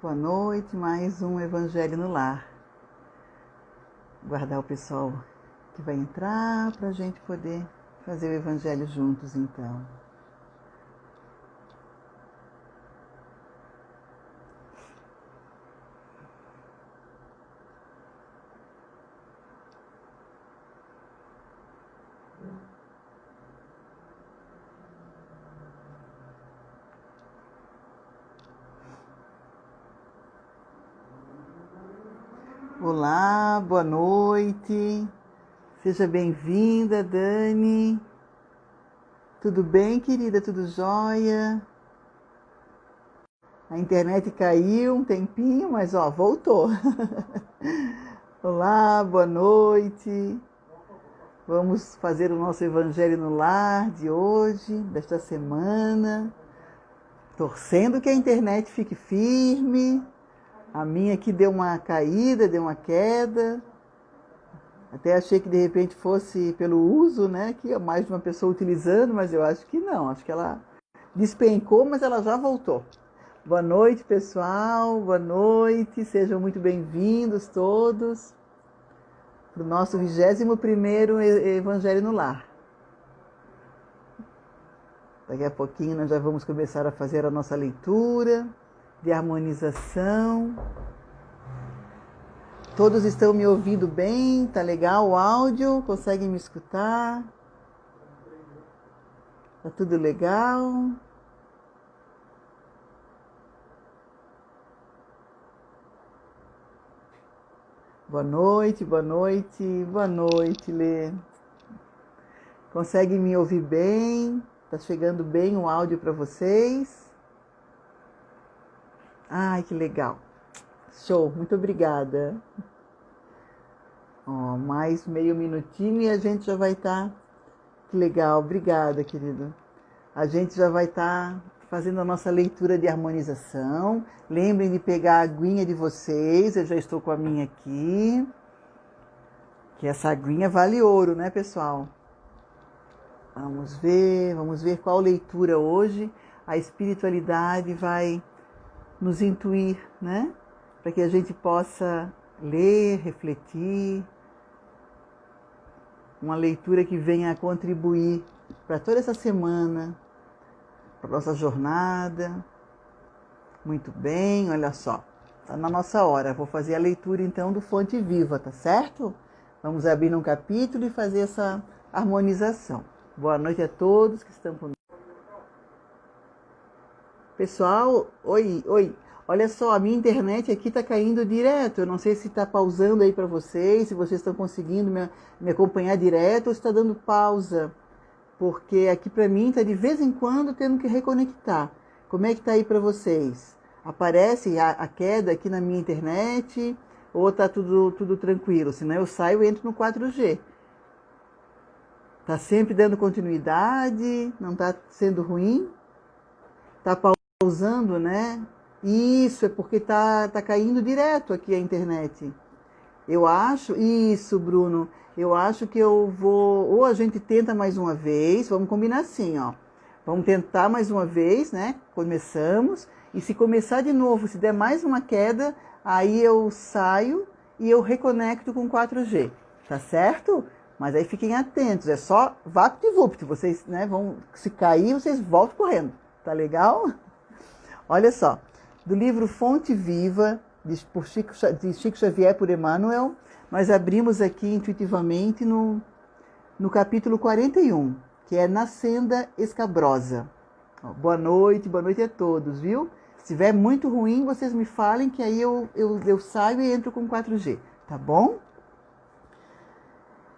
boa noite, mais um Evangelho no Lar. Guardar o pessoal que vai entrar para a gente poder fazer o Evangelho juntos então. Olá, boa noite, seja bem-vinda, Dani. Tudo bem, querida? Tudo jóia? A internet caiu um tempinho, mas voltou. Olá, boa noite. Vamos fazer o nosso Evangelho no Lar de hoje, desta semana, torcendo que a internet fique firme. A minha aqui deu uma caída, deu uma queda. Até achei que de repente fosse pelo uso, né? Que é mais de uma pessoa utilizando, mas eu acho que não. Acho que ela despencou, mas ela já voltou. Boa noite, pessoal. Boa noite. Sejam muito bem-vindos todos para o nosso 21º Evangelho no Lar. Daqui a pouquinho nós já vamos começar a fazer a nossa leitura de harmonização. Todos estão me ouvindo bem? Tá legal o áudio? Conseguem me escutar? Tá tudo legal? Boa noite, boa noite, boa noite, Lê. Conseguem me ouvir bem? Tá chegando bem o áudio para vocês? Ai, que legal. Show, muito obrigada. Mais meio minutinho e a gente já vai estar... Que legal, obrigada, querido. A gente já vai estar fazendo a nossa leitura de harmonização. Lembrem de pegar a aguinha de vocês, eu já estou com a minha aqui. Que essa aguinha vale ouro, né, pessoal? Vamos ver qual leitura hoje a espiritualidade vai nos intuir, né? Para que a gente possa ler, refletir. Uma leitura que venha a contribuir para toda essa semana, para a nossa jornada. Muito bem, olha só. Está na nossa hora. Vou fazer a leitura então do Fonte Viva, tá certo? Vamos abrir um capítulo e fazer essa harmonização. Boa noite a todos que estão comigo. Pessoal, oi. Olha só, a minha internet aqui está caindo direto. Eu não sei se está pausando aí para vocês, se vocês estão conseguindo me acompanhar direto ou se está dando pausa. Porque aqui para mim está de vez em quando tendo que reconectar. Como é que está aí para vocês? Aparece a queda aqui na minha internet ou está tudo tranquilo? Senão eu saio e entro no 4G. Está sempre dando continuidade? Não está sendo ruim? Está pausando, né? Isso, é porque tá caindo direto aqui a internet. Eu acho, isso, Bruno, eu acho que eu vou, ou a gente tenta mais uma vez, vamos combinar assim, ó. Vamos tentar mais uma vez, né? Começamos, e se começar de novo, se der mais uma queda, aí eu saio e eu reconecto com 4G, tá certo? Mas aí fiquem atentos, é só vapt-vupt, vocês, né, vão, se cair, vocês voltam correndo, tá legal? Olha só. Do livro Fonte Viva, de Chico Xavier por Emmanuel, nós abrimos aqui intuitivamente no capítulo 41, que é Na Senda Escabrosa. Boa noite a todos, viu? Se estiver muito ruim, vocês me falem que aí eu saio e entro com 4G, tá bom?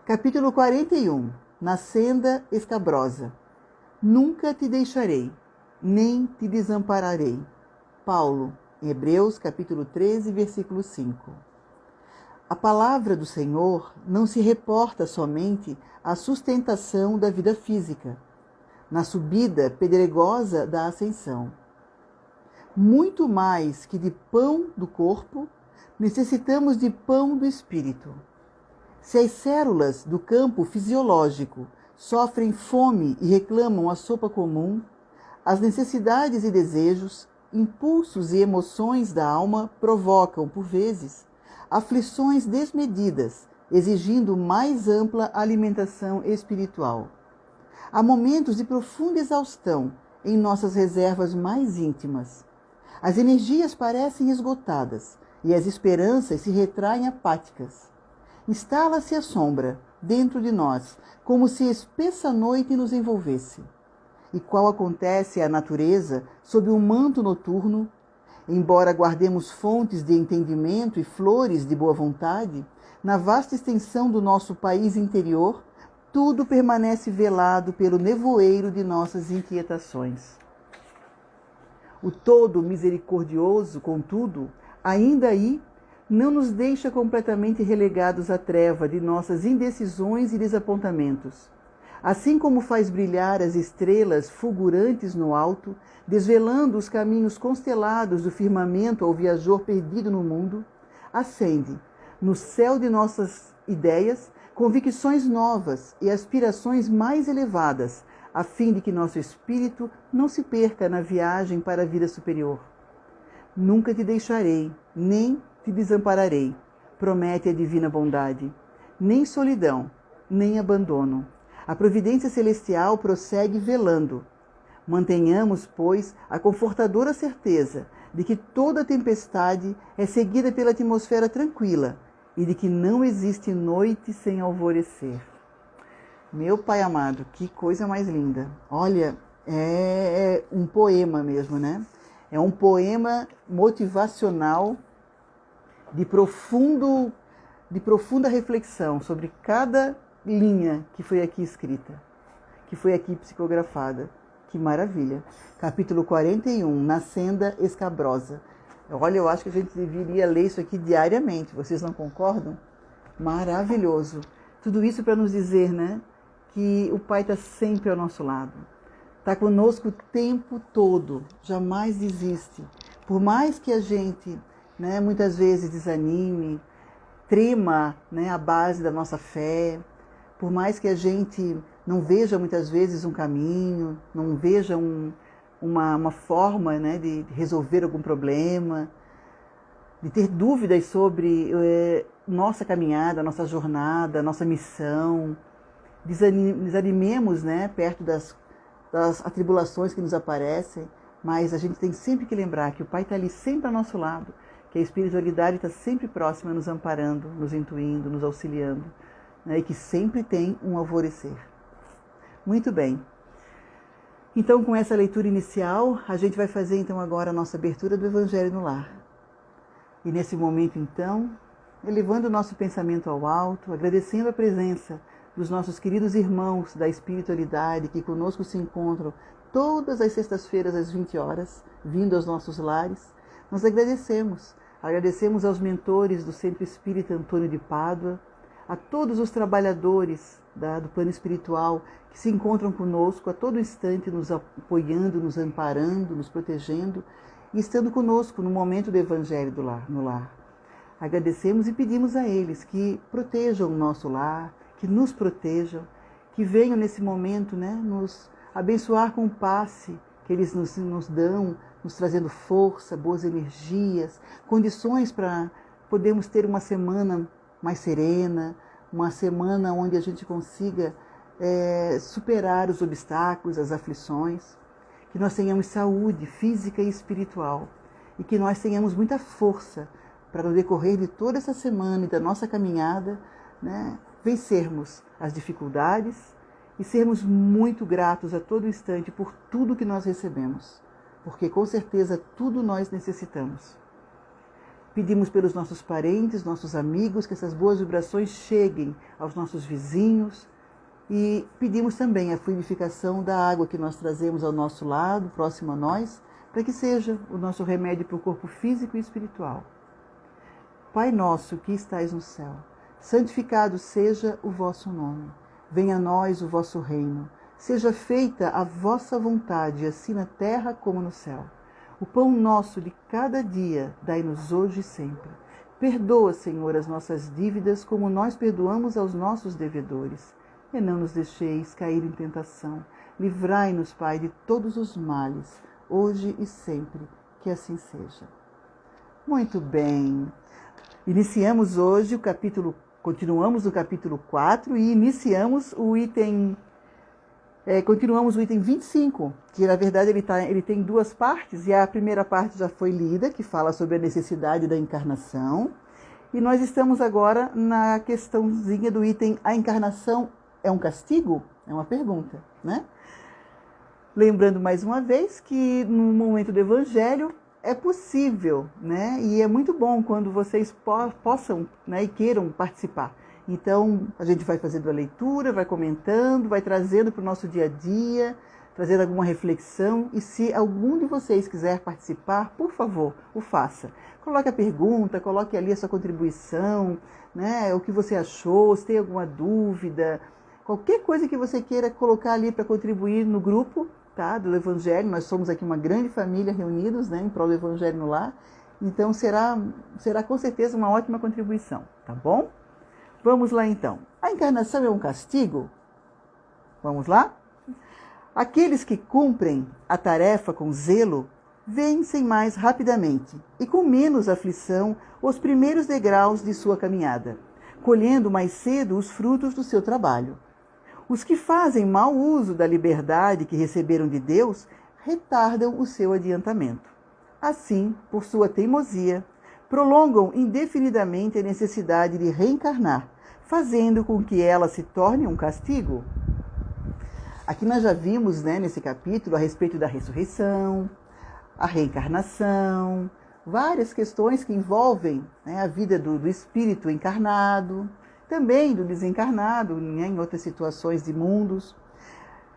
Capítulo 41, Na Senda Escabrosa. Nunca te deixarei, nem te desampararei. Paulo, em Hebreus, capítulo 13, versículo 5. A palavra do Senhor não se reporta somente à sustentação da vida física, na subida pedregosa da ascensão. Muito mais que de pão do corpo, necessitamos de pão do espírito. Se as células do campo fisiológico sofrem fome e reclamam a sopa comum, as necessidades e desejos impulsos e emoções da alma provocam, por vezes, aflições desmedidas, exigindo mais ampla alimentação espiritual. Há momentos de profunda exaustão em nossas reservas mais íntimas. As energias parecem esgotadas e as esperanças se retraem apáticas. Instala-se a sombra dentro de nós, como se espessa noite nos envolvesse. E qual acontece à natureza sob um manto noturno, embora guardemos fontes de entendimento e flores de boa vontade, na vasta extensão do nosso país interior, tudo permanece velado pelo nevoeiro de nossas inquietações. O todo misericordioso, contudo, ainda aí, não nos deixa completamente relegados à treva de nossas indecisões e desapontamentos. Assim como faz brilhar as estrelas fulgurantes no alto, desvelando os caminhos constelados do firmamento ao viajor perdido no mundo, acende, no céu de nossas ideias, convicções novas e aspirações mais elevadas, a fim de que nosso espírito não se perca na viagem para a vida superior. Nunca te deixarei, nem te desampararei, promete a divina bondade. Nem solidão, nem abandono. A providência celestial prossegue velando. Mantenhamos, pois, a confortadora certeza de que toda tempestade é seguida pela atmosfera tranquila e de que não existe noite sem alvorecer. Meu Pai amado, que coisa mais linda. Olha, é um poema mesmo, né? É um poema motivacional de profunda reflexão sobre cada linha que foi aqui escrita, que foi aqui psicografada. Que maravilha. Capítulo 41, Na Senda Escabrosa. Olha, eu acho que a gente deveria ler isso aqui diariamente. Vocês não concordam? Maravilhoso. Tudo isso para nos dizer, né, que o Pai está sempre ao nosso lado. Está conosco o tempo todo. Jamais desiste. Por mais que a gente, né, muitas vezes desanime, trema, né, a base da nossa fé, por mais que a gente não veja muitas vezes um caminho, não veja uma forma, né, de resolver algum problema, de ter dúvidas sobre nossa caminhada, nossa jornada, nossa missão, desanimemos, né, perto das atribulações que nos aparecem, mas a gente tem sempre que lembrar que o Pai está ali sempre ao nosso lado, que a espiritualidade está sempre próxima, nos amparando, nos intuindo, nos auxiliando, né, e que sempre tem um alvorecer. Muito bem. Então, com essa leitura inicial, a gente vai fazer então agora a nossa abertura do Evangelho no Lar. E nesse momento, então, elevando o nosso pensamento ao alto, agradecendo a presença dos nossos queridos irmãos da espiritualidade que conosco se encontram todas as sextas-feiras às 20 horas, vindo aos nossos lares, nós agradecemos. Agradecemos aos mentores do Centro Espírita Antônio de Pádua, a todos os trabalhadores do plano espiritual que se encontram conosco a todo instante, nos apoiando, nos amparando, nos protegendo e estando conosco no momento do Evangelho no lar. Agradecemos e pedimos a eles que protejam o nosso lar, que nos protejam, que venham nesse momento, né, nos abençoar com o passe que eles nos dão, nos trazendo força, boas energias, condições para podermos ter uma semana mais serena, uma semana onde a gente consiga superar os obstáculos, as aflições, que nós tenhamos saúde física e espiritual e que nós tenhamos muita força para no decorrer de toda essa semana e da nossa caminhada, né, vencermos as dificuldades e sermos muito gratos a todo instante por tudo que nós recebemos, porque com certeza tudo nós necessitamos. Pedimos pelos nossos parentes, nossos amigos, que essas boas vibrações cheguem aos nossos vizinhos e pedimos também a fluidificação da água que nós trazemos ao nosso lado, próximo a nós, para que seja o nosso remédio para o corpo físico e espiritual. Pai nosso que estais no céu, santificado seja o vosso nome. Venha a nós o vosso reino. Seja feita a vossa vontade, assim na terra como no céu. O pão nosso de cada dia, dai-nos hoje e sempre. Perdoa, Senhor, as nossas dívidas, como nós perdoamos aos nossos devedores. E não nos deixeis cair em tentação. Livrai-nos, Pai, de todos os males, hoje e sempre. que assim seja. Muito bem. Iniciamos hoje o capítulo, continuamos no capítulo 4 e iniciamos o item, continuamos o item 25, que na verdade ele tem duas partes, e a primeira parte já foi lida, que fala sobre a necessidade da encarnação, e nós estamos agora na questãozinha do item: a encarnação é um castigo? É uma pergunta, né? Lembrando mais uma vez que no momento do Evangelho é possível, né? E é muito bom quando vocês possam, né, e queiram participar. Então, a gente vai fazendo a leitura, vai comentando, vai trazendo para o nosso dia a dia, trazendo alguma reflexão. E se algum de vocês quiser participar, por favor, o faça. Coloque a pergunta, coloque ali a sua contribuição, né? O que você achou, se tem alguma dúvida, qualquer coisa que você queira colocar ali para contribuir no grupo, tá, do Evangelho. Nós somos aqui uma grande família reunidos, né, em prol do Evangelho no lar. Então será com certeza uma ótima contribuição, tá bom? Vamos lá então. A encarnação é um castigo? Vamos lá? Aqueles que cumprem a tarefa com zelo vencem mais rapidamente e com menos aflição os primeiros degraus de sua caminhada, colhendo mais cedo os frutos do seu trabalho. Os que fazem mau uso da liberdade que receberam de Deus retardam o seu adiantamento. Assim, por sua teimosia, prolongam indefinidamente a necessidade de reencarnar, fazendo com que ela se torne um castigo. Aqui nós já vimos, né, nesse capítulo a respeito da ressurreição, a reencarnação, várias questões que envolvem, né, a vida do espírito encarnado, também do desencarnado, né, em outras situações de mundos.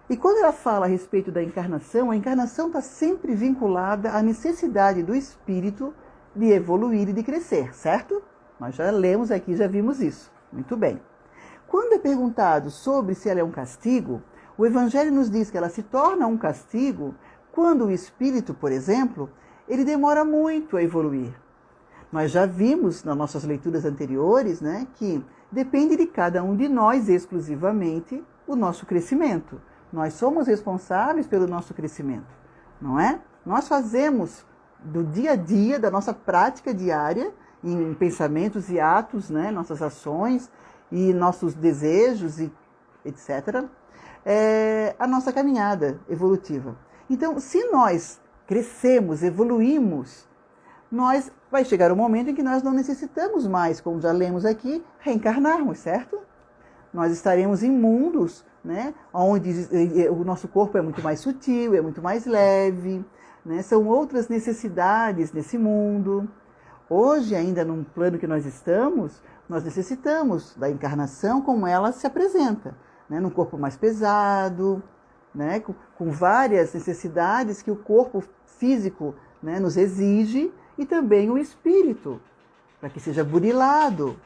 E quando ela fala a respeito da encarnação, a encarnação está sempre vinculada à necessidade do espírito de evoluir e de crescer, certo? Nós já lemos aqui, já vimos isso. Muito bem. Quando é perguntado sobre se ela é um castigo, o Evangelho nos diz que ela se torna um castigo quando o espírito, por exemplo, ele demora muito a evoluir. Nós já vimos nas nossas leituras anteriores, né, que depende de cada um de nós exclusivamente o nosso crescimento. Nós somos responsáveis pelo nosso crescimento, não é? Nós fazemos do dia a dia, da nossa prática diária, em pensamentos e atos, né, nossas ações e nossos desejos, e etc., a nossa caminhada evolutiva. Então, se nós crescemos, evoluímos, vai chegar um momento em que nós não necessitamos mais, como já lemos aqui, reencarnarmos, certo? Nós estaremos em mundos, né, onde o nosso corpo é muito mais sutil, é muito mais leve, né, são outras necessidades nesse mundo. Hoje, ainda num plano que nós estamos, nós necessitamos da encarnação como ela se apresenta, né, num corpo mais pesado, né, com várias necessidades que o corpo físico, né, nos exige, e também o espírito, para que seja burilado.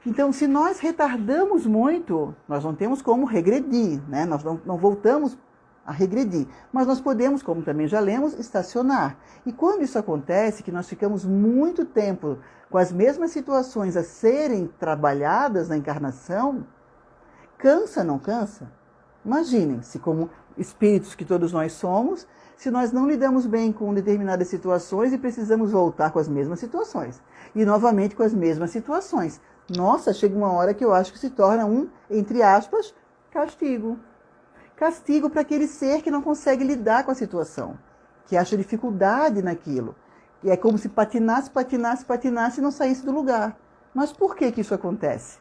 Então, se nós retardamos muito, nós não temos como regredir, né? Nós não voltamos a regredir, mas nós podemos, como também já lemos, estacionar. E quando isso acontece, que nós ficamos muito tempo com as mesmas situações a serem trabalhadas na encarnação, cansa, não cansa? Imaginem, se como espíritos que todos nós somos, se nós não lidamos bem com determinadas situações e precisamos voltar com as mesmas situações. E novamente com as mesmas situações. Nossa, chega uma hora que eu acho que se torna um, entre aspas, castigo. Castigo para aquele ser que não consegue lidar com a situação, que acha dificuldade naquilo. E é como se patinasse e não saísse do lugar. Mas por que isso acontece?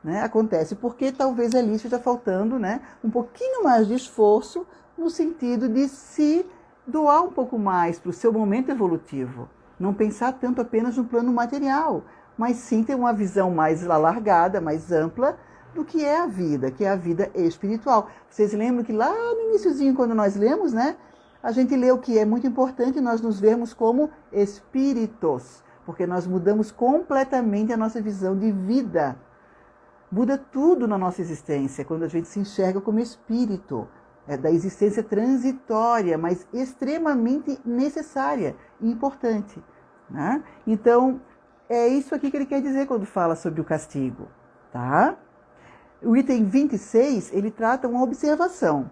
Né? Acontece porque talvez ali esteja faltando, né, um pouquinho mais de esforço no sentido de se doar um pouco mais para o seu momento evolutivo. Não pensar tanto apenas no plano material, mas sim ter uma visão mais alargada, mais ampla do que é a vida espiritual. Vocês lembram que lá no iniciozinho, quando nós lemos, né, a gente leu que é muito importante nós nos vermos como espíritos, porque nós mudamos completamente a nossa visão de vida. Muda tudo na nossa existência quando a gente se enxerga como espírito, da existência transitória, mas extremamente necessária e importante, né? Então, é isso aqui que ele quer dizer quando fala sobre o castigo, tá? O item 26, ele trata uma observação.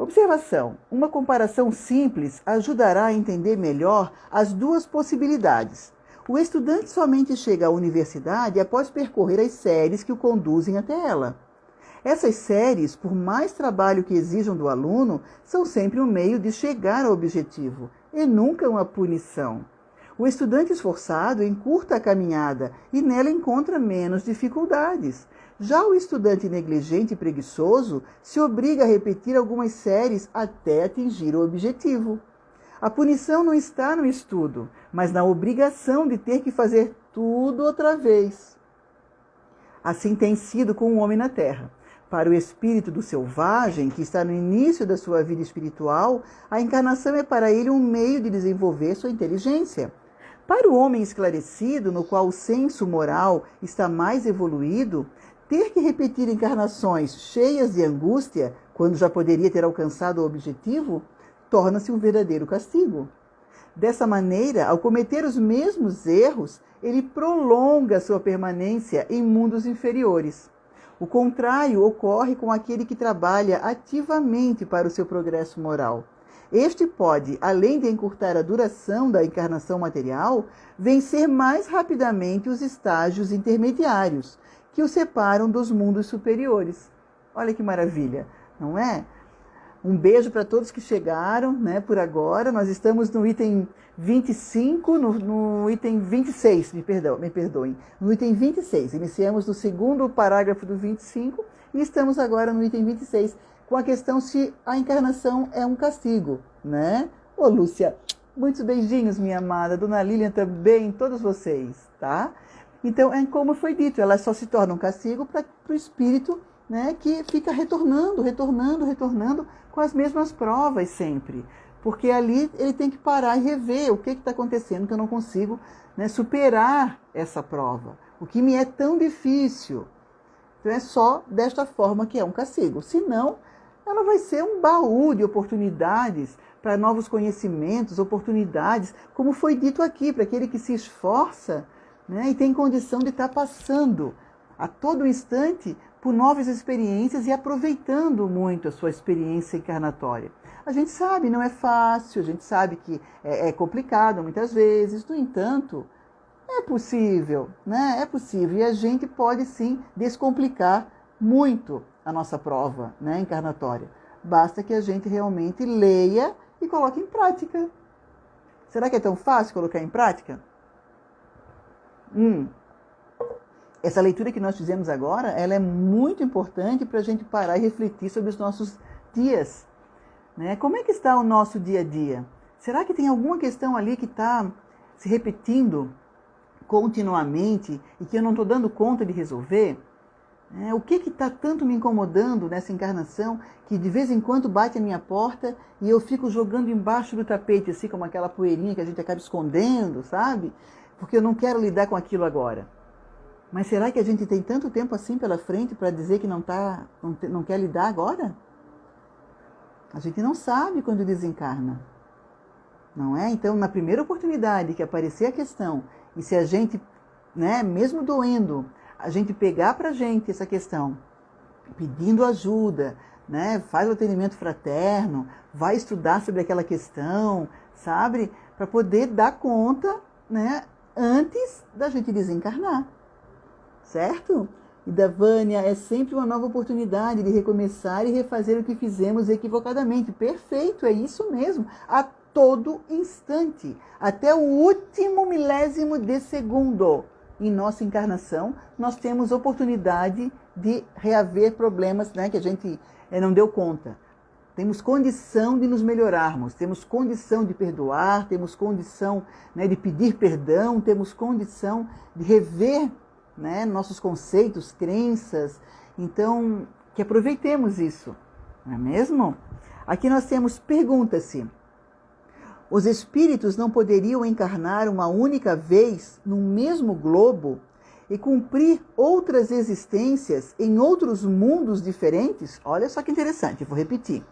Observação: uma comparação simples ajudará a entender melhor as duas possibilidades. O estudante somente chega à universidade após percorrer as séries que o conduzem até ela. Essas séries, por mais trabalho que exijam do aluno, são sempre um meio de chegar ao objetivo, e nunca uma punição. O estudante esforçado encurta a caminhada e nela encontra menos dificuldades. Já o estudante negligente e preguiçoso se obriga a repetir algumas séries até atingir o objetivo. A punição não está no estudo, mas na obrigação de ter que fazer tudo outra vez. Assim tem sido com o homem na Terra. Para o espírito do selvagem, que está no início da sua vida espiritual, a encarnação é para ele um meio de desenvolver sua inteligência. Para o homem esclarecido, no qual o senso moral está mais evoluído, ter que repetir encarnações cheias de angústia, quando já poderia ter alcançado o objetivo, torna-se um verdadeiro castigo. Dessa maneira, ao cometer os mesmos erros, ele prolonga sua permanência em mundos inferiores. O contrário ocorre com aquele que trabalha ativamente para o seu progresso moral. Este pode, além de encurtar a duração da encarnação material, vencer mais rapidamente os estágios intermediários, que o separam dos mundos superiores. Olha que maravilha, não é? Um beijo para todos que chegaram, né, por agora. Nós estamos no item 25, no item 26, me perdoem. No item 26, iniciamos no segundo parágrafo do 25 e estamos agora no item 26, com a questão se a encarnação é um castigo, né? Ô, Lúcia, muitos beijinhos, minha amada. Dona Lilian também, todos vocês, tá? Então, é como foi dito, ela só se torna um castigo para o espírito, né, que fica retornando com as mesmas provas sempre. Porque ali ele tem que parar e rever o que está acontecendo, que eu não consigo, né, superar essa prova. O que me é tão difícil. Então é só desta forma que é um castigo. Senão, ela vai ser um baú de oportunidades para novos conhecimentos, oportunidades, como foi dito aqui, para aquele que se esforça, né, e tem condição de estar passando a todo instante por novas experiências e aproveitando muito a sua experiência encarnatória. A gente sabe, não é fácil, a gente sabe que é complicado muitas vezes, no entanto, é possível, né? É possível e a gente pode sim descomplicar muito a nossa prova, né, encarnatória. Basta que a gente realmente leia e coloque em prática. Será que é tão fácil colocar em prática? Essa leitura que nós fizemos agora, ela é muito importante para a gente parar e refletir sobre os nossos dias. Né? Como é que está o nosso dia a dia? Será que tem alguma questão ali que está se repetindo continuamente e que eu não estou dando conta de resolver? O que está tanto me incomodando nessa encarnação que de vez em quando bate a minha porta e eu fico jogando embaixo do tapete, assim como aquela poeirinha que a gente acaba escondendo, sabe? Porque eu não quero lidar com aquilo agora. Mas será que a gente tem tanto tempo assim pela frente para dizer que não quer lidar agora? A gente não sabe quando desencarna, não é? Então, na primeira oportunidade que aparecer a questão, e se a gente, né, mesmo doendo, a gente pegar para a gente essa questão, pedindo ajuda, né, faz o atendimento fraterno, vai estudar sobre aquela questão, sabe? Para poder dar conta, né, antes da gente desencarnar. Certo? E da Vânia, é sempre uma nova oportunidade de recomeçar e refazer o que fizemos equivocadamente. Perfeito, é isso mesmo. A todo instante, até o último milésimo de segundo em nossa encarnação, nós temos oportunidade de reaver problemas, né, que a gente não deu conta. Temos condição de nos melhorarmos, temos condição de perdoar, temos condição, né, de pedir perdão, temos condição de rever, né, nossos conceitos, crenças. Então, que aproveitemos isso, não é mesmo? Aqui nós temos, pergunta-se, os espíritos não poderiam encarnar uma única vez no mesmo globo e cumprir outras existências em outros mundos diferentes? Olha só que interessante, vou repetir.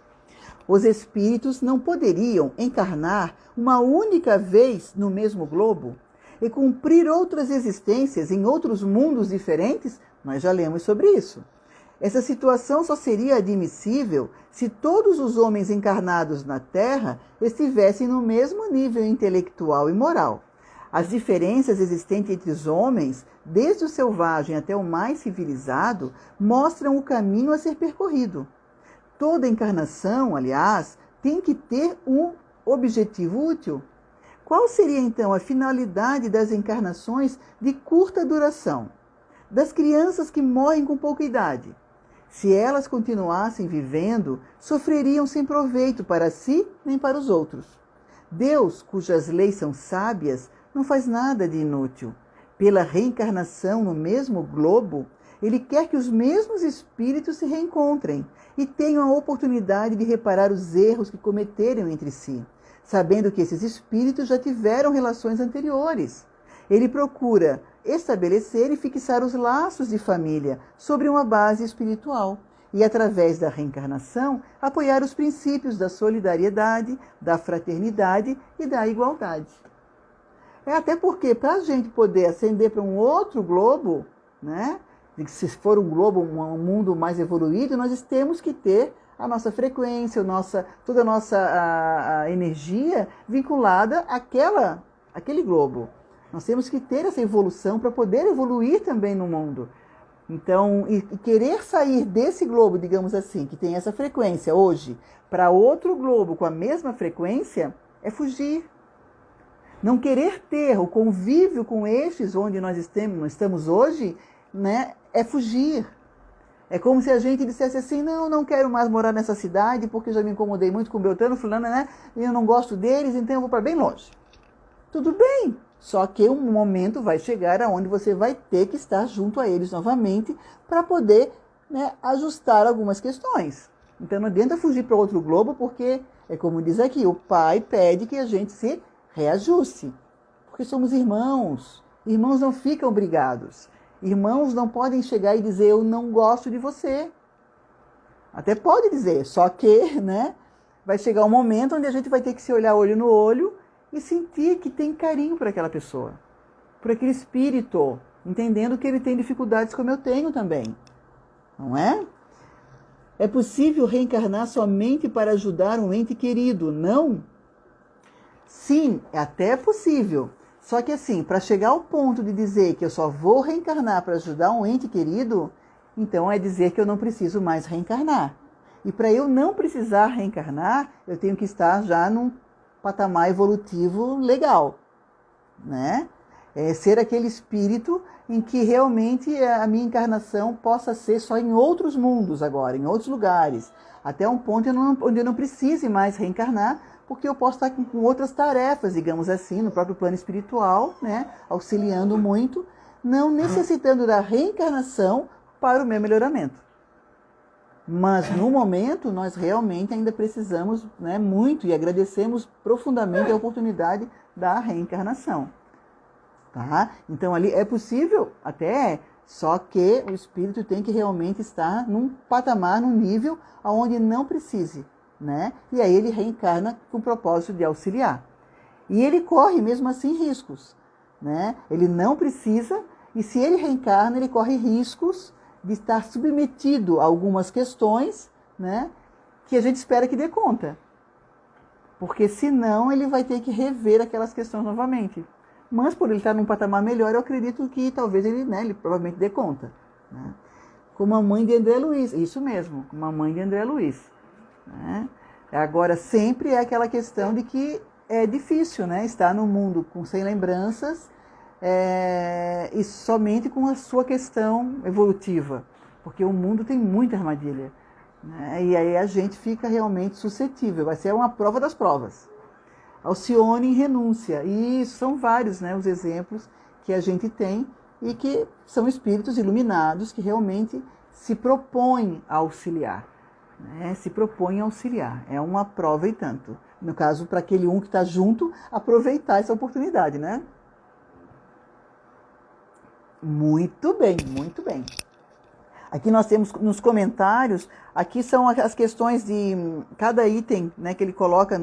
Os espíritos não poderiam encarnar uma única vez no mesmo globo e cumprir outras existências em outros mundos diferentes? Nós já lemos sobre isso. Essa situação só seria admissível se todos os homens encarnados na Terra estivessem no mesmo nível intelectual e moral. As diferenças existentes entre os homens, desde o selvagem até o mais civilizado, mostram o caminho a ser percorrido. Toda encarnação, aliás, tem que ter um objetivo útil. Qual seria então a finalidade das encarnações de curta duração? Das crianças que morrem com pouca idade? Se elas continuassem vivendo, sofreriam sem proveito para si nem para os outros. Deus, cujas leis são sábias, não faz nada de inútil. Pela reencarnação no mesmo globo, Ele quer que os mesmos espíritos se reencontrem e tenham a oportunidade de reparar os erros que cometeram entre si, sabendo que esses espíritos já tiveram relações anteriores. Ele procura estabelecer e fixar os laços de família sobre uma base espiritual e, através da reencarnação, apoiar os princípios da solidariedade, da fraternidade e da igualdade. Até porque, para a gente poder ascender para um outro globo, né, se for um globo, um mundo mais evoluído, nós temos que ter a nossa frequência, toda a nossa energia vinculada àquele globo. Nós temos que ter essa evolução para poder evoluir também no mundo. Então, e querer sair desse globo, digamos assim, que tem essa frequência hoje, para outro globo com a mesma frequência, é fugir. Não querer ter o convívio com estes onde nós estamos hoje, né, é fugir. É como se a gente dissesse assim, não quero mais morar nessa cidade porque já me incomodei muito com Beltrano, fulano, né, e eu não gosto deles, então eu vou para bem longe. Tudo bem, só que um momento vai chegar aonde você vai ter que estar junto a eles novamente para poder, né, ajustar algumas questões. Então não adianta fugir para outro globo porque, é como diz aqui, o Pai pede que a gente se reajuste, porque somos irmãos. Irmãos não ficam brigados. Irmãos não podem chegar e dizer, eu não gosto de você. Até pode dizer, só que, né, vai chegar um momento onde a gente vai ter que se olhar olho no olho e sentir que tem carinho por aquela pessoa, por aquele espírito, entendendo que ele tem dificuldades como eu tenho também. Não é? É possível reencarnar somente para ajudar um ente querido, não? Sim, é até possível. Só que assim, para chegar ao ponto de dizer que eu só vou reencarnar para ajudar um ente querido, então é dizer que eu não preciso mais reencarnar. E para eu não precisar reencarnar, eu tenho que estar já num patamar evolutivo legal, né? Ser aquele espírito em que realmente a minha encarnação possa ser só em outros mundos agora, em outros lugares, até um ponto onde eu não precise mais reencarnar, porque eu posso estar com outras tarefas, digamos assim, no próprio plano espiritual, né? Auxiliando muito, não necessitando da reencarnação para o meu melhoramento. Mas, no momento, nós realmente ainda precisamos, né, muito e agradecemos profundamente a oportunidade da reencarnação. Tá? Então, ali é possível até, só que o espírito tem que realmente estar num patamar, num nível onde não precise, né? E aí ele reencarna com o propósito de auxiliar. E ele corre, mesmo assim, riscos, né? Ele não precisa, e se ele reencarna, ele corre riscos de estar submetido a algumas questões, né, que a gente espera que dê conta. Porque senão ele vai ter que rever aquelas questões novamente. Mas por ele estar num patamar melhor, eu acredito que talvez ele, né, ele provavelmente dê conta. Né? Como a mãe de André Luiz, isso mesmo, como a mãe de André Luiz. Né? Agora, sempre é aquela questão de que é difícil, né, estar num mundo sem lembranças, e somente com a sua questão evolutiva, porque o mundo tem muita armadilha, né? E aí a gente fica realmente suscetível, vai ser uma prova das provas. Alcione em renúncia, e são vários, né, os exemplos que a gente tem e que são espíritos iluminados que realmente se propõem a auxiliar, né? Se propõem a auxiliar, é uma prova e tanto. No caso, para aquele que está junto, aproveitar essa oportunidade, né? Muito bem, muito bem. Aqui nós temos nos comentários, aqui são as questões de cada item, né, que ele coloca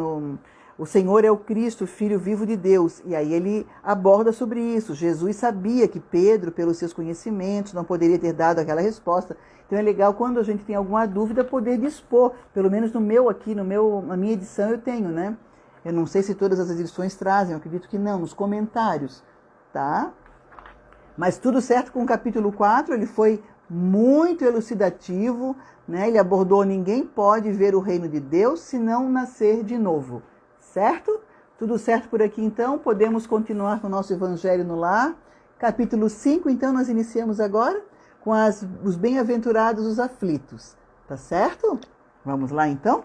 O Senhor é o Cristo, Filho vivo de Deus. E aí ele aborda sobre isso. Jesus sabia que Pedro, pelos seus conhecimentos, não poderia ter dado aquela resposta. Então é legal quando a gente tem alguma dúvida poder dispor. Pelo menos no meu aqui, na minha edição eu tenho, né? Eu não sei se todas as edições trazem, eu acredito que não, nos comentários, tá? Mas tudo certo com o capítulo 4, ele foi muito elucidativo, né? Ele abordou: ninguém pode ver o reino de Deus se não nascer de novo, certo? Tudo certo por aqui então? Podemos continuar com o nosso Evangelho no Lar. Capítulo 5, então, nós iniciamos agora com os bem-aventurados os aflitos, tá certo? Vamos lá então?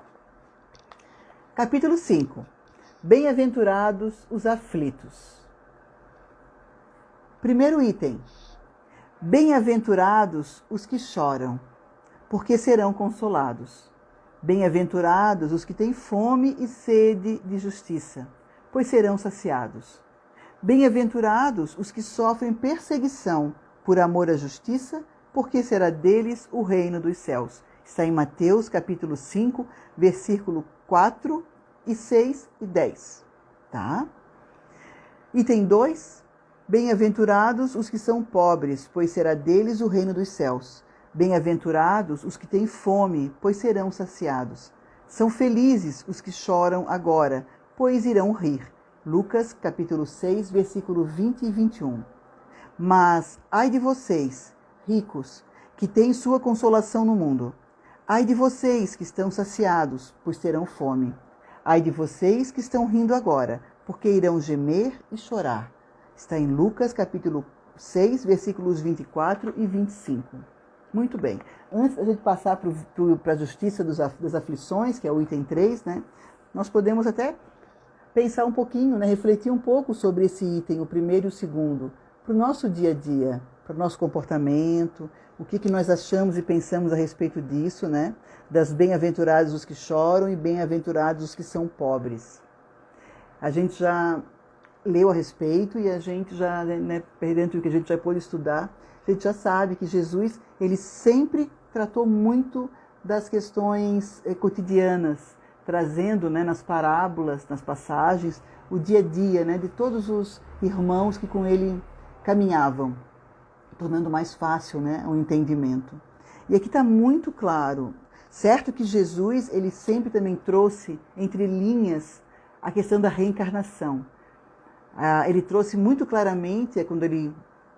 Capítulo 5. Bem-aventurados os aflitos. Primeiro item. Bem-aventurados os que choram, porque serão consolados. Bem-aventurados os que têm fome e sede de justiça, pois serão saciados. Bem-aventurados os que sofrem perseguição por amor à justiça, porque será deles o reino dos céus. Está em Mateus capítulo 5, versículo 4 e 6 e 10. Tá? Item 2. Bem-aventurados os que são pobres, pois será deles o reino dos céus. Bem-aventurados os que têm fome, pois serão saciados. São felizes os que choram agora, pois irão rir. Lucas capítulo 6, versículo 20 e 21. Mas ai de vocês, ricos, que têm sua consolação no mundo. Ai de vocês que estão saciados, pois terão fome. Ai de vocês que estão rindo agora, porque irão gemer e chorar. Está em Lucas, capítulo 6, versículos 24 e 25. Muito bem. Antes da gente passar para a justiça das aflições, que é o item 3, né, nós podemos até pensar um pouquinho, né, refletir um pouco sobre esse item, o primeiro e o segundo, para o nosso dia a dia, para o nosso comportamento, o que nós achamos e pensamos a respeito disso, né, das bem-aventurados os que choram e bem-aventurados os que são pobres. A gente já leu a respeito e a gente já, né, dentro do que a gente já pôde estudar, a gente já sabe que Jesus, ele sempre tratou muito das questões cotidianas, trazendo, né, nas parábolas, nas passagens, o dia a dia, né, de todos os irmãos que com ele caminhavam, tornando mais fácil, né, o entendimento. E aqui está muito claro, certo que Jesus, ele sempre também trouxe entre linhas a questão da reencarnação. Ele trouxe muito claramente,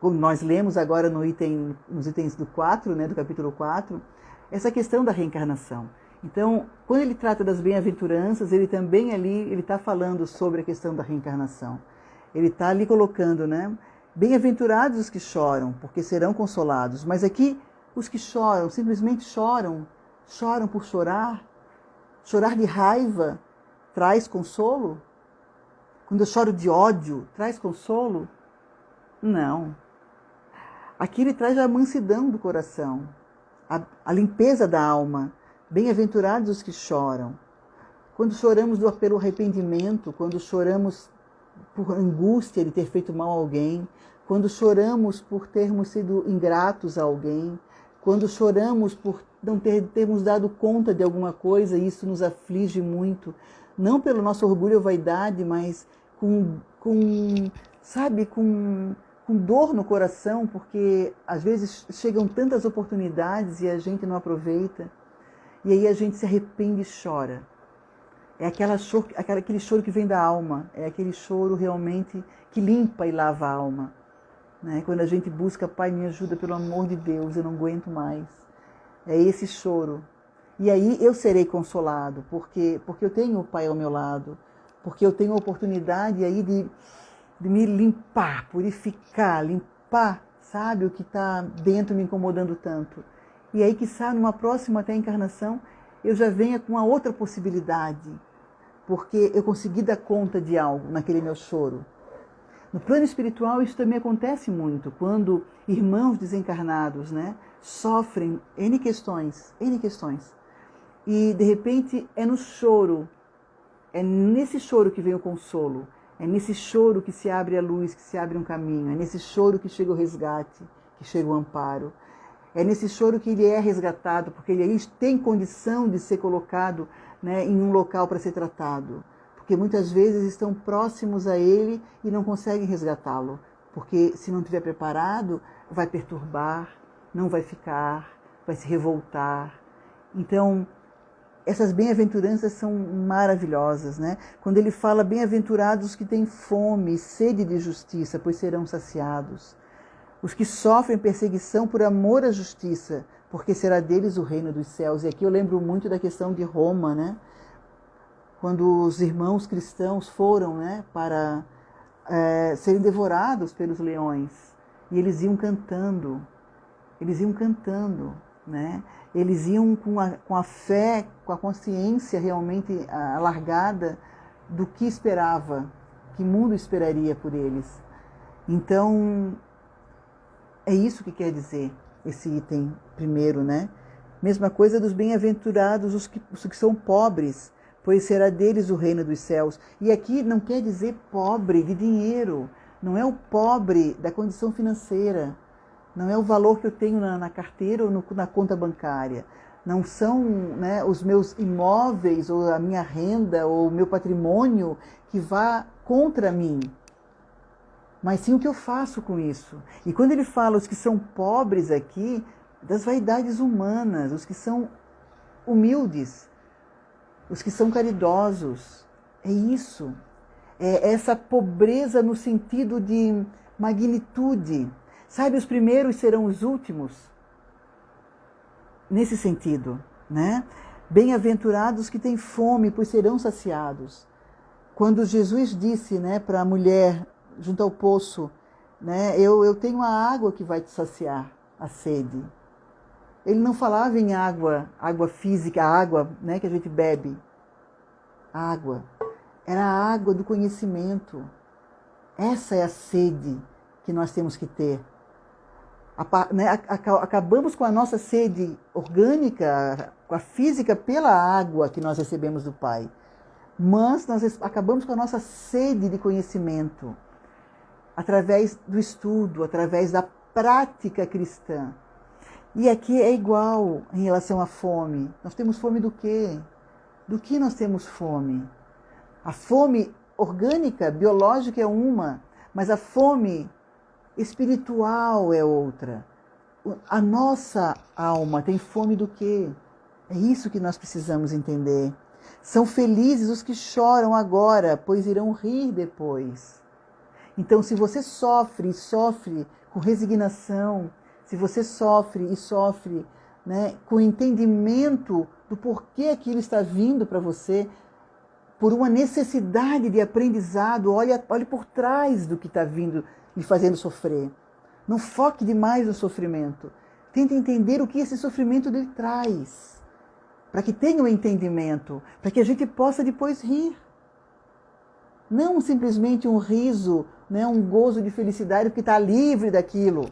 quando nós lemos agora nos itens do 4, né, do capítulo 4, essa questão da reencarnação. Então, quando ele trata das bem-aventuranças, ele também ele está falando sobre a questão da reencarnação. Ele está ali colocando, né, bem-aventurados os que choram, porque serão consolados. Mas aqui, os que choram, simplesmente choram por chorar. Chorar de raiva traz consolo? Quando eu choro de ódio, traz consolo? Não. Aqui ele traz a mansidão do coração, a limpeza da alma. Bem-aventurados os que choram. Quando choramos pelo arrependimento, quando choramos por angústia de ter feito mal a alguém, quando choramos por termos sido ingratos a alguém, quando choramos por não termos dado conta de alguma coisa, e isso nos aflige muito, não pelo nosso orgulho ou vaidade, mas com dor no coração, porque às vezes chegam tantas oportunidades e a gente não aproveita, e aí a gente se arrepende e chora. É aquele choro que vem da alma, é aquele choro realmente que limpa e lava a alma. Né? Quando a gente busca: Pai, me ajuda, pelo amor de Deus, eu não aguento mais. É esse choro. E aí eu serei consolado, porque eu tenho o Pai ao meu lado, porque eu tenho a oportunidade aí de me limpar, purificar, limpar, sabe, o que está dentro me incomodando tanto. E aí, quiçá, numa próxima até encarnação, eu já venha com uma outra possibilidade, porque eu consegui dar conta de algo naquele meu choro. No plano espiritual, isso também acontece muito, quando irmãos desencarnados, né, sofrem N questões, e de repente é no choro, é nesse choro que vem o consolo, é nesse choro que se abre a luz, que se abre um caminho, é nesse choro que chega o resgate, que chega o amparo. É nesse choro que ele é resgatado, porque ele aí tem condição de ser colocado, né, em um local para ser tratado. porque muitas vezes estão próximos a Ele e não conseguem resgatá-lo, porque se não estiver preparado, vai perturbar, não vai ficar, vai se revoltar. Então, essas bem-aventuranças são maravilhosas, né? Quando ele fala, bem-aventurados os que têm fome e sede de justiça, pois serão saciados. Os que sofrem perseguição por amor à justiça, porque será deles o reino dos céus. E aqui eu lembro muito da questão de Roma, né? Quando os irmãos cristãos foram, né, para serem devorados pelos leões. E eles iam cantando, né? Eles iam com a fé, com a consciência realmente alargada do que esperava, que mundo esperaria por eles. Então, é isso que quer dizer esse item primeiro, né? Mesma coisa dos bem-aventurados, os que são pobres, pois será deles o reino dos céus. E aqui não quer dizer pobre de dinheiro, não é o pobre da condição financeira, não é o valor que eu tenho na carteira ou na conta bancária. Não são, né, os meus imóveis, ou a minha renda, ou o meu patrimônio que vá contra mim. Mas sim o que eu faço com isso. E quando ele fala os que são pobres aqui, das vaidades humanas, os que são humildes, os que são caridosos. É isso. É essa pobreza no sentido de magnitude. Sabe, os primeiros serão os últimos? Nesse sentido, né? Bem-aventurados que têm fome, pois serão saciados. Quando Jesus disse, né, para a mulher junto ao poço, né, eu tenho a água que vai te saciar a sede. Ele não falava em água física, a água, né, que a gente bebe. Água. Era a água do conhecimento. Essa é a sede que nós temos que ter. Acabamos com a nossa sede orgânica, com a física, pela água que nós recebemos do Pai. Mas nós acabamos com a nossa sede de conhecimento, através do estudo, através da prática cristã. E aqui é igual em relação à fome. Nós temos fome do quê? Do que nós temos fome? A fome orgânica, biológica é uma, mas a fome espiritual é outra. A nossa alma tem fome do quê? É isso que nós precisamos entender. São felizes os que choram agora, pois irão rir depois. Então, se você sofre e sofre com resignação, se você sofre e sofre, né, com entendimento do porquê aquilo está vindo para você, por uma necessidade de aprendizado, olhe por trás do que está vindo lhe fazendo sofrer. Não foque demais no sofrimento. Tente entender o que esse sofrimento lhe traz, para que tenha um entendimento, para que a gente possa depois rir. Não simplesmente um riso, né, um gozo de felicidade porque está livre daquilo.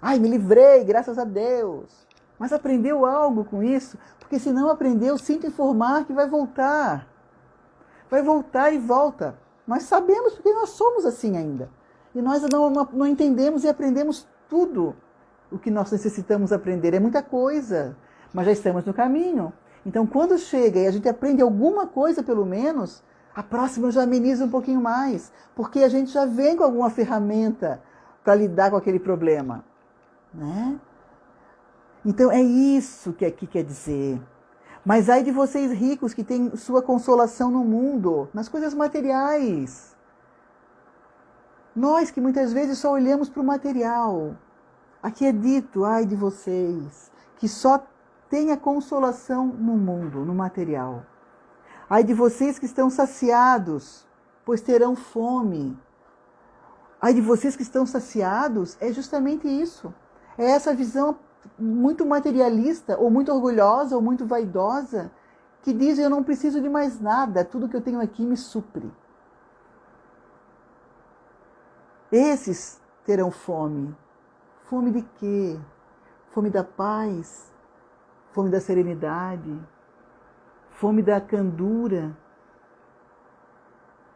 Ai, me livrei, graças a Deus. Mas aprendeu algo com isso? Porque se não aprendeu, sinto informar que vai voltar. Vai voltar e volta. Nós sabemos porque nós somos assim ainda. E nós não entendemos e aprendemos tudo o que nós necessitamos aprender. É muita coisa, mas já estamos no caminho. Então, quando chega e a gente aprende alguma coisa, pelo menos, a próxima já ameniza um pouquinho mais, porque a gente já vem com alguma ferramenta para lidar com aquele problema, né? Então, é isso que aqui quer dizer. Mas ai de vocês ricos que têm sua consolação no mundo, nas coisas materiais. Nós que muitas vezes só olhamos para o material. Aqui é dito, ai de vocês, que só têm a consolação no mundo, no material. Ai de vocês que estão saciados, pois terão fome. Ai de vocês que estão saciados, é justamente isso. É essa visão muito materialista, ou muito orgulhosa, ou muito vaidosa, que diz, eu não preciso de mais nada, tudo que eu tenho aqui me supre. Esses terão fome. Fome de quê? Fome da paz, fome da serenidade, fome da candura,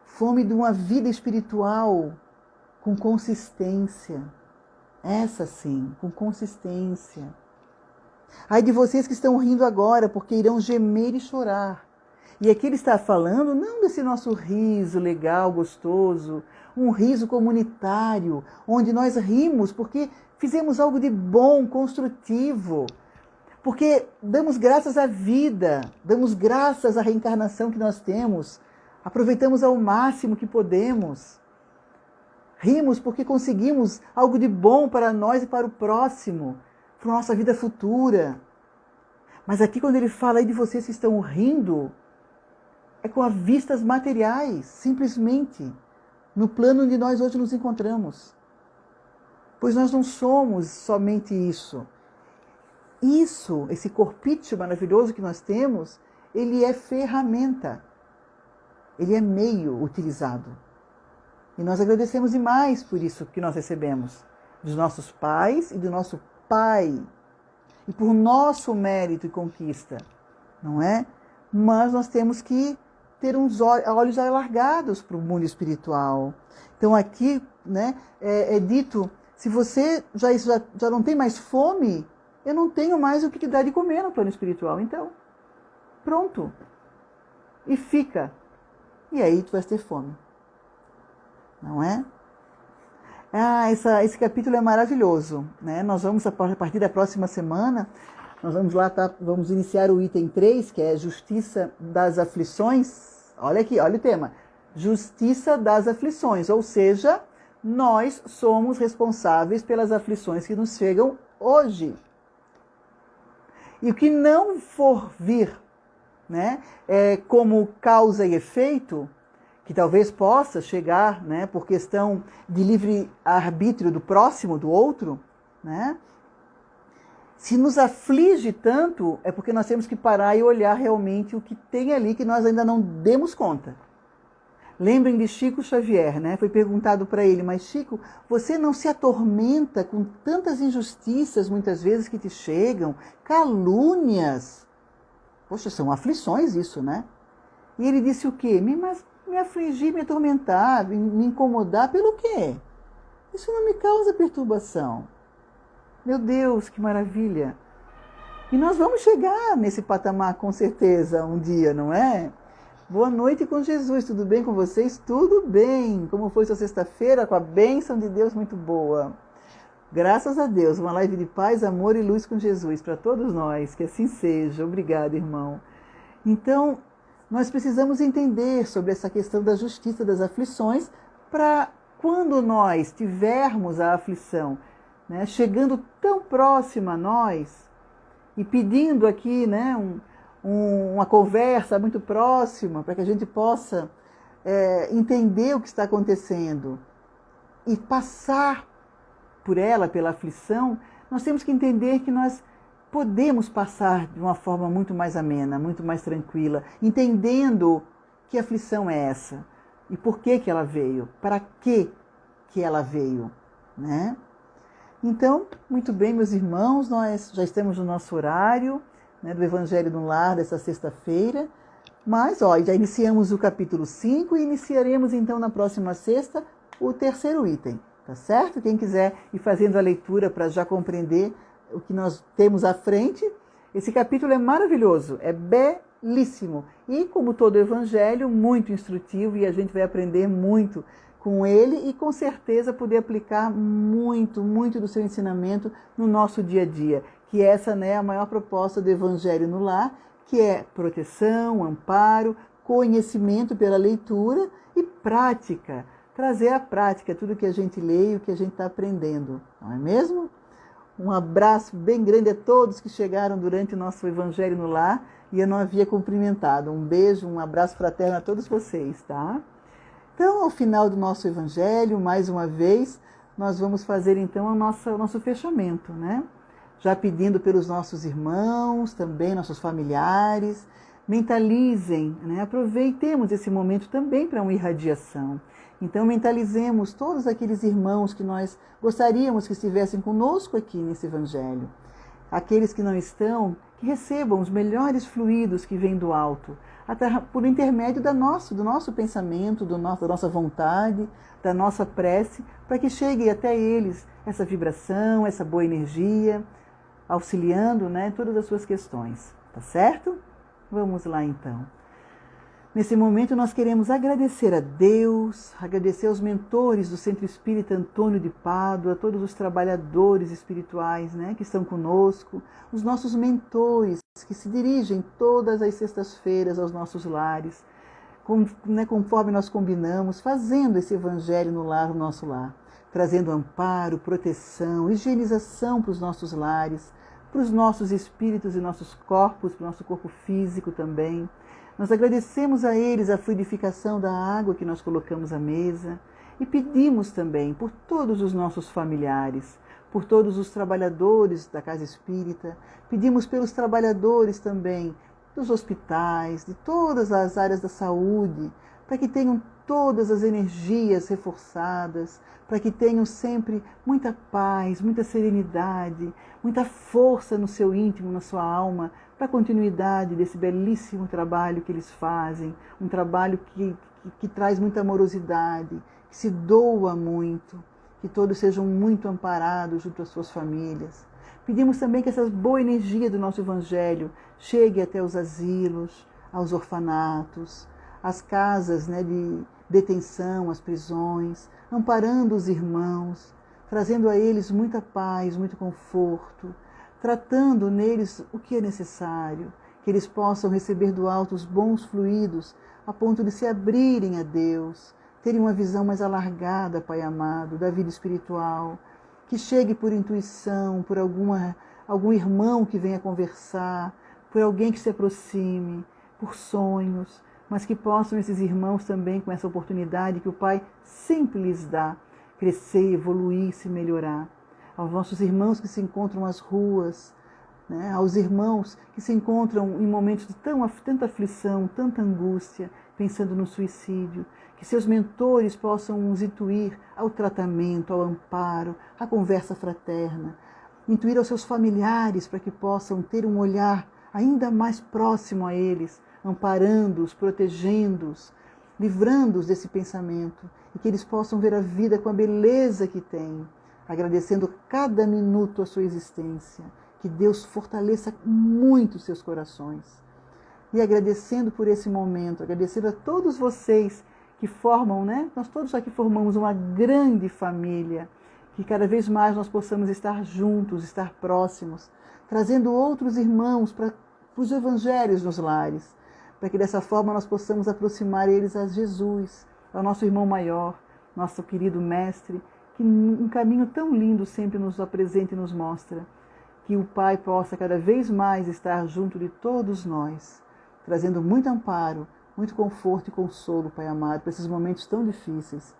fome de uma vida espiritual com consistência. Essa sim, com consistência. Ai de vocês que estão rindo agora, porque irão gemer e chorar. E aqui ele está falando não desse nosso riso legal, gostoso, um riso comunitário, onde nós rimos porque fizemos algo de bom, construtivo, porque damos graças à vida, damos graças à reencarnação que nós temos, aproveitamos ao máximo que podemos. Rimos porque conseguimos algo de bom para nós e para o próximo, para a nossa vida futura. Mas aqui quando ele fala aí de vocês que estão rindo, é com as vistas materiais, simplesmente, no plano onde nós hoje nos encontramos. Pois nós não somos somente isso. Isso, esse corpício maravilhoso que nós temos, ele é ferramenta. Ele é meio utilizado. E nós agradecemos demais por isso que nós recebemos. Dos nossos pais e do nosso Pai. E por nosso mérito e conquista. Não é? Mas nós temos que ter uns olhos alargados para o mundo espiritual. Então aqui, né, é dito, se você já não tem mais fome, eu não tenho mais o que te dar de comer no plano espiritual. Então, pronto. E fica. E aí tu vais ter fome. Não é? Esse capítulo é maravilhoso. Né? Nós vamos, a partir da próxima semana, nós vamos lá, vamos iniciar o item 3, que é Justiça das Aflições. Olha aqui, olha o tema. Justiça das Aflições, ou seja, nós somos responsáveis pelas aflições que nos chegam hoje. E o que não for vir, né, como causa e efeito, que talvez possa chegar, né, por questão de livre arbítrio do próximo, do outro, né, se nos aflige tanto, é porque nós temos que parar e olhar realmente o que tem ali que nós ainda não demos conta. Lembrem de Chico Xavier, né? Foi perguntado para ele, mas Chico, você não se atormenta com tantas injustiças muitas vezes que te chegam, calúnias? Poxa, são aflições isso, né? E ele disse o quê? Mas me afligir, me atormentar, me incomodar, pelo quê? Isso não me causa perturbação. Meu Deus, que maravilha! E nós vamos chegar nesse patamar com certeza um dia, não é? Boa noite com Jesus, tudo bem com vocês? Tudo bem! Como foi sua sexta-feira? Com a bênção de Deus muito boa. Graças a Deus, uma live de paz, amor e luz com Jesus para todos nós, que assim seja. Obrigada, irmão. Então, nós precisamos entender sobre essa questão da justiça das aflições para quando nós tivermos a aflição, né, chegando tão próxima a nós e pedindo aqui, né, uma conversa muito próxima para que a gente possa entender o que está acontecendo e passar por ela, pela aflição, nós temos que entender que nós podemos passar de uma forma muito mais amena, muito mais tranquila, entendendo que aflição é essa e por que ela veio, para que ela veio, né? Então, muito bem, meus irmãos, nós já estamos no nosso horário, né, do Evangelho no Lar dessa sexta-feira, mas já iniciamos o capítulo 5 e iniciaremos então na próxima sexta o terceiro item, tá certo? Quem quiser ir fazendo a leitura para já compreender o que nós temos à frente, esse capítulo é maravilhoso, é belíssimo e, como todo Evangelho, muito instrutivo e a gente vai aprender muito com ele e com certeza poder aplicar muito, muito do seu ensinamento no nosso dia a dia, que essa, né, é a maior proposta do Evangelho no Lar, que é proteção, amparo, conhecimento pela leitura e prática, trazer à prática tudo que a gente lê e o que a gente está aprendendo, não é mesmo? Um abraço bem grande a todos que chegaram durante o nosso Evangelho no Lar e eu não havia cumprimentado. Um beijo, um abraço fraterno a todos vocês, tá? Então, ao final do nosso Evangelho, mais uma vez, nós vamos fazer então o nosso fechamento, né? Já pedindo pelos nossos irmãos, também nossos familiares, mentalizem, né? Aproveitemos esse momento também para uma irradiação. Então, mentalizemos todos aqueles irmãos que nós gostaríamos que estivessem conosco aqui nesse Evangelho. Aqueles que não estão, que recebam os melhores fluidos que vêm do alto, até por intermédio do nosso pensamento, da nossa vontade, da nossa prece, para que chegue até eles essa vibração, essa boa energia, auxiliando, né, todas as suas questões. Tá certo? Vamos lá então. Nesse momento nós queremos agradecer a Deus, agradecer aos mentores do Centro Espírita Antônio de Pádua, a todos os trabalhadores espirituais, né, que estão conosco, os nossos mentores que se dirigem todas as sextas-feiras aos nossos lares, conforme nós combinamos, fazendo esse evangelho no lar, no nosso lar, trazendo amparo, proteção, higienização para os nossos lares, para os nossos espíritos e nossos corpos, para o nosso corpo físico também. Nós agradecemos a eles a fluidificação da água que nós colocamos à mesa e pedimos também por todos os nossos familiares, por todos os trabalhadores da Casa Espírita, pedimos pelos trabalhadores também dos hospitais, de todas as áreas da saúde, para que tenham todas as energias reforçadas, para que tenham sempre muita paz, muita serenidade, muita força no seu íntimo, na sua alma, para a continuidade desse belíssimo trabalho que eles fazem, um trabalho que traz muita amorosidade, que se doa muito, que todos sejam muito amparados junto às suas famílias. Pedimos também que essa boa energia do nosso Evangelho chegue até os asilos, aos orfanatos, às casas, né, de detenção, às prisões, amparando os irmãos, trazendo a eles muita paz, muito conforto, tratando neles o que é necessário, que eles possam receber do alto os bons fluidos, a ponto de se abrirem a Deus, terem uma visão mais alargada, Pai amado, da vida espiritual, que chegue por intuição, por algum irmão que venha conversar, por alguém que se aproxime, por sonhos, mas que possam esses irmãos também, com essa oportunidade que o Pai sempre lhes dá, crescer, evoluir, se melhorar. Aos nossos irmãos que se encontram nas ruas, né? Aos irmãos que se encontram em momentos de tanta aflição, tanta angústia, pensando no suicídio, que seus mentores possam os intuir ao tratamento, ao amparo, à conversa fraterna, intuir aos seus familiares para que possam ter um olhar ainda mais próximo a eles, amparando-os, protegendo-os, livrando-os desse pensamento e que eles possam ver a vida com a beleza que tem, agradecendo cada minuto a sua existência, que Deus fortaleça muito seus corações. E agradecendo por esse momento, agradecendo a todos vocês que formam, né? Nós todos aqui formamos uma grande família, que cada vez mais nós possamos estar juntos, estar próximos, trazendo outros irmãos para os evangelhos nos lares, para que dessa forma nós possamos aproximar eles a Jesus, ao nosso irmão maior, nosso querido mestre, que um caminho tão lindo sempre nos apresenta e nos mostra, que o Pai possa cada vez mais estar junto de todos nós, trazendo muito amparo, muito conforto e consolo, Pai amado, para esses momentos tão difíceis.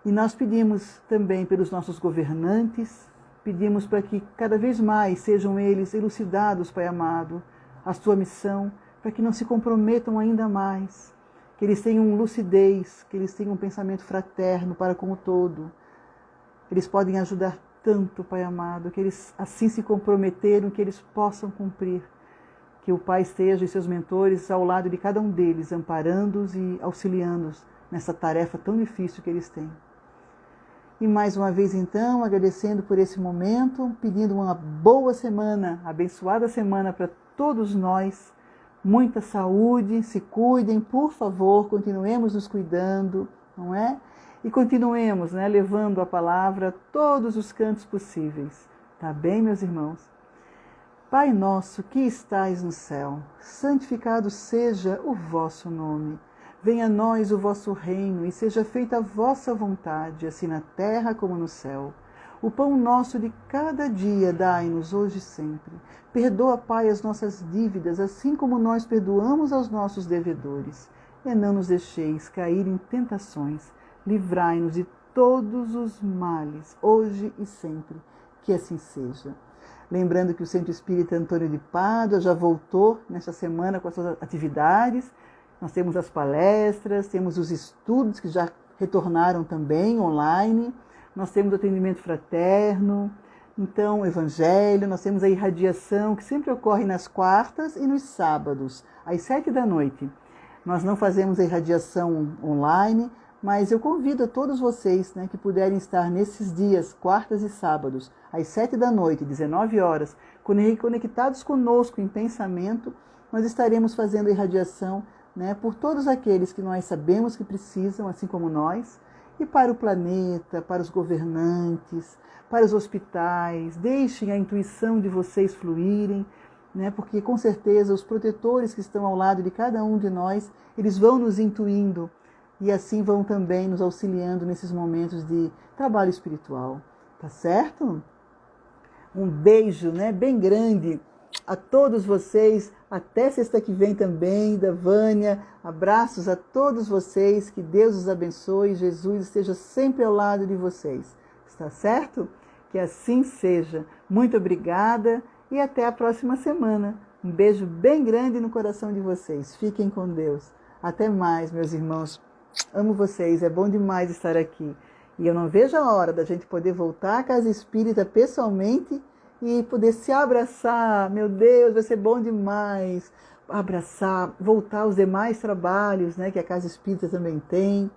E nós pedimos também pelos nossos governantes, pedimos para que cada vez mais sejam eles elucidados, Pai amado, a sua missão, para que não se comprometam ainda mais, que eles tenham lucidez, que eles tenham um pensamento fraterno para com o todo. Eles podem ajudar tanto, Pai amado, que eles assim se comprometeram, que eles possam cumprir. Que o Pai esteja e seus mentores ao lado de cada um deles, amparando-os e auxiliando-os nessa tarefa tão difícil que eles têm. E mais uma vez, então, agradecendo por esse momento, pedindo uma boa semana, abençoada semana para todos nós, muita saúde, se cuidem, por favor, continuemos nos cuidando, não é? E continuemos, né, levando a palavra a todos os cantos possíveis. Tá bem, meus irmãos? Pai nosso que estais no céu, santificado seja o vosso nome. Venha a nós o vosso reino e seja feita a vossa vontade, assim na terra como no céu. O pão nosso de cada dia dai-nos hoje e sempre. Perdoa, Pai, as nossas dívidas, assim como nós perdoamos aos nossos devedores. E não nos deixeis cair em tentações. Livrai-nos de todos os males, hoje e sempre. Que assim seja. Lembrando que o Centro Espírita Antônio de Pádua já voltou nesta semana com as suas atividades. Nós temos as palestras, temos os estudos que já retornaram também online. Nós temos o atendimento fraterno, então o evangelho, nós temos a irradiação que sempre ocorre nas quartas e nos sábados, às 19h. Nós não fazemos a irradiação online, mas eu convido a todos vocês, né, que puderem estar nesses dias, quartas e sábados, às 19h, 19h, conectados conosco em pensamento, nós estaremos fazendo a irradiação né, por todos aqueles que nós sabemos que precisam, assim como nós, e para o planeta, para os governantes, para os hospitais. Deixem a intuição de vocês fluírem, né, porque com certeza os protetores que estão ao lado de cada um de nós, eles vão nos intuindo e assim vão também nos auxiliando nesses momentos de trabalho espiritual. Tá certo? Um beijo, né, bem grande a todos vocês. Até sexta que vem também, da Vânia. Abraços a todos vocês. Que Deus os abençoe. Jesus esteja sempre ao lado de vocês. Está certo? Que assim seja. Muito obrigada e até a próxima semana. Um beijo bem grande no coração de vocês. Fiquem com Deus. Até mais, meus irmãos. Amo vocês. É bom demais estar aqui. E eu não vejo a hora da gente poder voltar à Casa Espírita pessoalmente e poder se abraçar. Meu Deus, vai ser bom demais. Abraçar, voltar aos demais trabalhos, né, que a Casa Espírita também tem.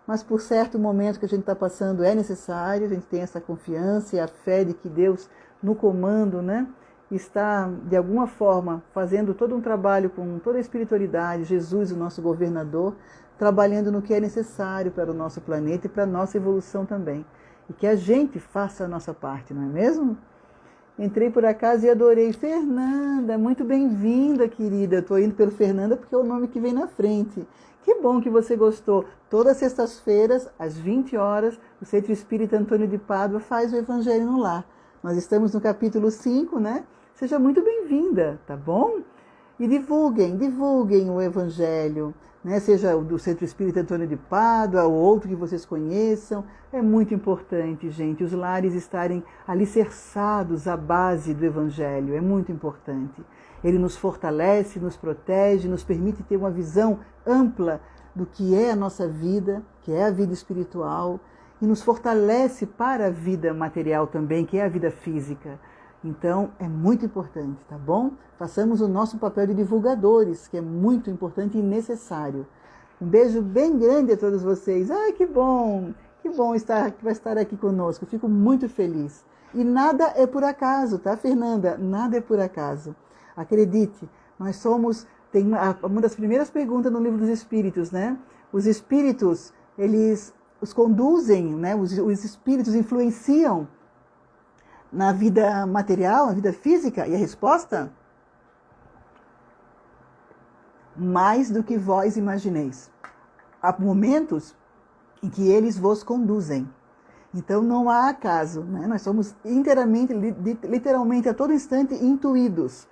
Mas por certo momento que a gente está passando é necessário, a gente tem essa confiança e a fé de que Deus no comando, né, está de alguma forma fazendo todo um trabalho com toda a espiritualidade, Jesus, o nosso governador, trabalhando no que é necessário para o nosso planeta e para a nossa evolução também. E que a gente faça a nossa parte, não é mesmo? Entrei por acaso e adorei. Fernanda, muito bem-vinda, querida. Estou indo pelo Fernanda porque é o nome que vem na frente. Que bom que você gostou. Todas as sextas-feiras, às 20 horas, o Centro Espírita Antônio de Pádua faz o Evangelho no Lar. Nós estamos no capítulo 5, né? Seja muito bem-vinda, tá bom? E divulguem o Evangelho, né? Seja o do Centro Espírita Antônio de Pádua, ou outro que vocês conheçam. É muito importante, gente, os lares estarem alicerçados à base do Evangelho. É muito importante. Ele nos fortalece, nos protege, nos permite ter uma visão ampla do que é a nossa vida, que é a vida espiritual, e nos fortalece para a vida material também, que é a vida física. Então, é muito importante, tá bom? Façamos o nosso papel de divulgadores, que é muito importante e necessário. Um beijo bem grande a todos vocês. Ai, que bom estar aqui conosco. Fico muito feliz. E nada é por acaso, tá, Fernanda? Nada é por acaso. Acredite, nós somos... Tem uma das primeiras perguntas no Livro dos Espíritos, né? Os espíritos, eles os conduzem, né? Os espíritos influenciam na vida material, na vida física? E a resposta? Mais do que vós imagineis. Há momentos em que eles vos conduzem. Então não há acaso, né? Nós somos inteiramente, literalmente, a todo instante intuídos.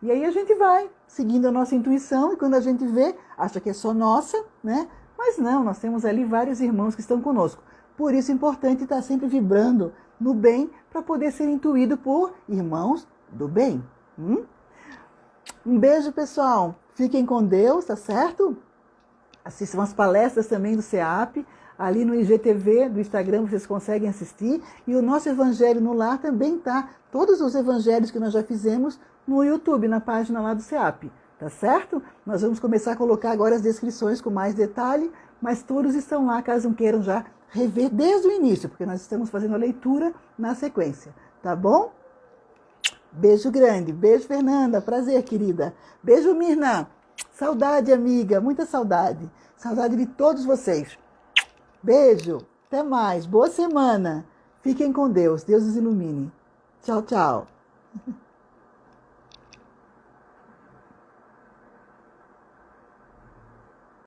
E aí a gente vai seguindo a nossa intuição e quando a gente vê, acha que é só nossa, né? Mas não, nós temos ali vários irmãos que estão conosco. Por isso é importante estar sempre vibrando no bem para poder ser intuído por irmãos do bem. Um beijo, pessoal. Fiquem com Deus, tá certo? Assistam as palestras também do CEAP. Ali no IGTV do Instagram vocês conseguem assistir. E o nosso Evangelho no Lar também tá. Todos os evangelhos que nós já fizemos no YouTube, na página lá do CEAP. Tá certo? Nós vamos começar a colocar agora as descrições com mais detalhe, mas todos estão lá, caso queiram já rever desde o início, porque nós estamos fazendo a leitura na sequência. Tá bom? Beijo grande. Beijo, Fernanda. Prazer, querida. Beijo, Mirna. Saudade, amiga. Muita saudade. Saudade de todos vocês. Beijo. Até mais. Boa semana. Fiquem com Deus. Deus os ilumine. Tchau, tchau.